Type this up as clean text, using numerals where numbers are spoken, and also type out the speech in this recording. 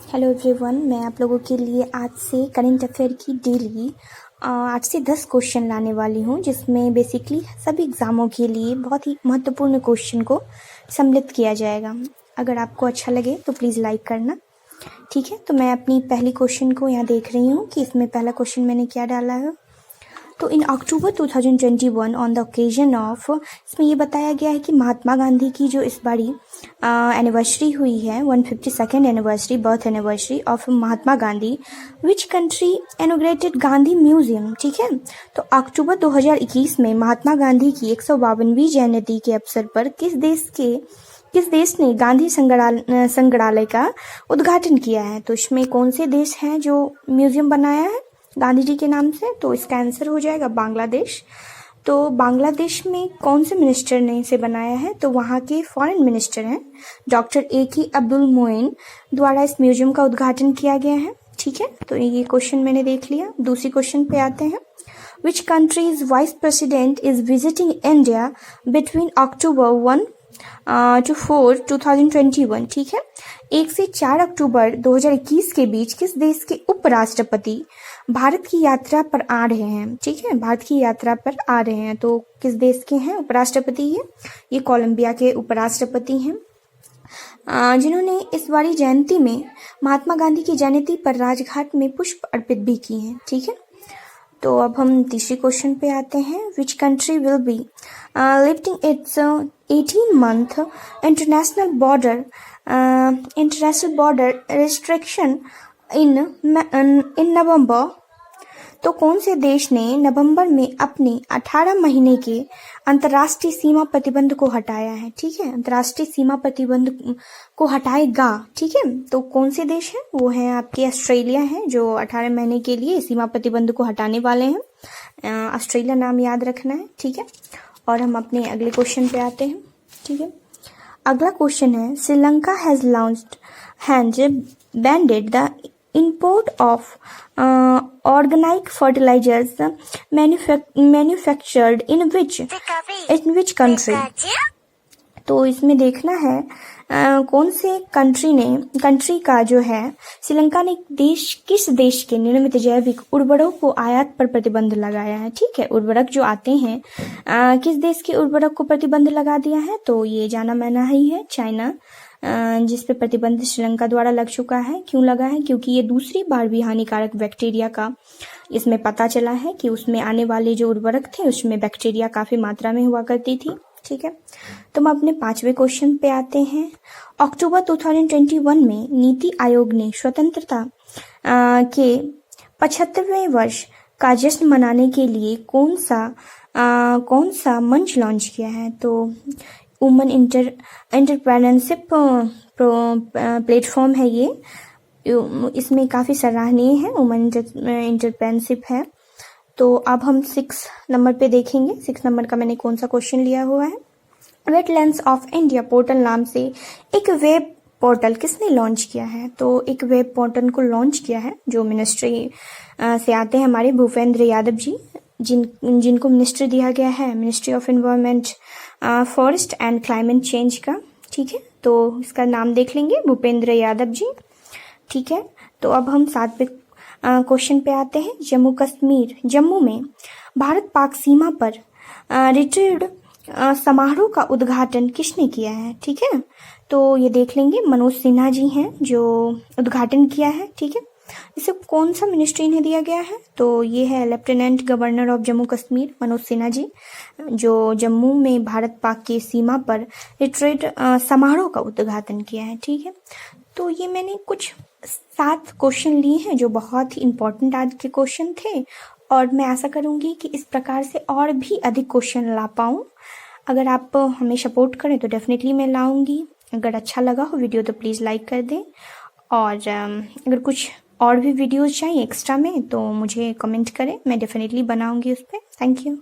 Hello everyone, मैं आप लोगों के लिए आज से करंट अफेयर की डेली 8 से 10 क्वेश्चन लाने वाली हूँ, जिसमें बेसिकली सभी एग्ज़ामों के लिए बहुत ही महत्वपूर्ण क्वेश्चन को सम्मिलित किया जाएगा। अगर आपको अच्छा लगे तो प्लीज़ लाइक करना, ठीक है। तो मैं अपनी पहली क्वेश्चन को यहाँ देख रही हूँ कि इसमें पहला क्वेश्चन मैंने क्या डाला है। तो इन अक्टूबर 2021 ऑन द ओकेजन ऑफ, इसमें ये बताया गया है कि महात्मा गांधी की जो इस बारी एनिवर्सरी हुई है, 152nd anniversary, birth anniversary of Mahatma Gandhi, which country inaugurated Gandhi museum, ठीक है। तो अक्टूबर 2021 में महात्मा गांधी की 152वीं जयंती के अवसर पर किस देश ने गांधी संग्रहालय का उद्घाटन किया है। तो इसमें कौन से देश हैं जो म्यूजियम बनाया है गांधी जी के नाम से। तो इसका आंसर हो जाएगा बांग्लादेश। तो बांग्लादेश में कौन से मिनिस्टर ने इसे बनाया है, तो वहाँ के फॉरेन मिनिस्टर हैं डॉक्टर AK अब्दुल मोइन द्वारा इस म्यूजियम का उद्घाटन किया गया है, ठीक है। तो ये क्वेश्चन मैंने देख लिया। दूसरी क्वेश्चन पे आते हैं। Which countries vice president is visiting India between October 1 to 4 2021, ठीक है। 1 से 4 अक्टूबर 2021 के बीच किस देश के उपराष्ट्रपति भारत की यात्रा पर आ रहे हैं, ठीक है। भारत की यात्रा पर आ रहे हैं, तो किस देश के हैं उपराष्ट्रपति ये कोलंबिया के उपराष्ट्रपति हैं, जिन्होंने इस बारी जयंती में महात्मा गांधी की जयंती पर राजघाट में पुष्प अर्पित भी किए हैं, ठीक है। तो अब हम तीसरी क्वेश्चन पे आते हैं। Which country will be lifting its 18-month international border restriction in November. तो कौन से देश ने नवंबर में अपने 18 महीने के अंतर्राष्ट्रीय सीमा प्रतिबंध को हटाया है, ठीक है। अंतर्राष्ट्रीय सीमा प्रतिबंध को हटाएगा, ठीक है। तो कौन से देश हैं, वो हैं आपके ऑस्ट्रेलिया हैं, जो 18 महीने के लिए सीमा प्रतिबंध को हटाने वाले हैं। ऑस्ट्रेलिया नाम याद रखना है, ठीक है। और हम अपने अगले क्वेश्चन पे आते हैं, ठीक है। अगला क्वेश्चन है, Sri Lanka has banned the import of organic fertilizers manufactured in which country। तो इसमें देखना है कौन से कंट्री का जो है श्रीलंका ने किस देश के निर्मित जैविक उर्वरक को आयात पर प्रतिबंध लगाया है, ठीक है। उर्वरक जो आते हैं किस देश के उर्वरक को प्रतिबंध लगा दिया है, तो ये जाना माना ही है चाइना, जिस पे प्रतिबंध श्रीलंका द्वारा लग चुका है। क्यों लगा है, क्योंकि ये दूसरी बार भी हानिकारक बैक्टीरिया का इसमें पता चला है कि उसमें आने वाले जो उर्वरक थे उसमें बैक्टीरिया काफी मात्रा में हुआ करती थी, ठीक है। तो हम अपने 5वें क्वेश्चन पे आते हैं। अक्टूबर 2021 में नीति आयोग ने स्वतंत्रता के 75वें वर्ष का जश्न मनाने के लिए कौन सा मंच लॉन्च किया है। तो वुमन एंटरप्रेन्योरशिप प्लेटफॉर्म है ये, इसमें काफ़ी सराहनीय है, वुमन एंटरप्रेन्योरशिप है। तो अब हम 6 नंबर पे देखेंगे। 6 नंबर का मैंने कौन सा क्वेश्चन लिया हुआ है। वेटलैंड्स ऑफ इंडिया पोर्टल नाम से एक वेब पोर्टल किसने लॉन्च किया है। तो एक वेब पोर्टल को लॉन्च किया है जो मिनिस्ट्री से आते हैं हमारे भूपेंद्र यादव जी, जिनको मिनिस्ट्री दिया गया है ministry of environment, forest and climate change का, ठीक है। तो इसका नाम देख लेंगे, भूपेंद्र यादव जी, ठीक है। तो अब हम 7वें क्वेश्चन पे आते हैं। जम्मू में भारत पाक सीमा पर रिट्रीट समारोह का उद्घाटन किसने किया है, ठीक है। तो ये देख लेंगे, मनोज सिन्हा जी हैं जो उद्घाटन किया है, ठीक है। इसे कौन सा मिनिस्ट्री इन्हें दिया गया है, तो ये है lieutenant governor of Jammu Kashmir Manoj Sinha ji, जो जम्मू में भारत पाक की सीमा पर रिट्रीट समारोह का उद्घाटन किया है, ठीक है। तो ये मैंने कुछ 7 क्वेश्चन लिए हैं जो बहुत ही इंपॉर्टेंट आज के क्वेश्चन थे, और मैं आशा करूंगी कि इस प्रकार से और भी अधिक क्वेश्चन ला पाऊँ। अगर आप हमें सपोर्ट करें तो डेफिनेटली मैं लाऊंगी। अगर अच्छा लगा हो वीडियो तो प्लीज़ लाइक कर दें, और अगर कुछ और भी वीडियोस चाहिए एक्स्ट्रा में तो मुझे कमेंट करें, मैं डेफिनेटली बनाऊंगी उस पर। Thank you.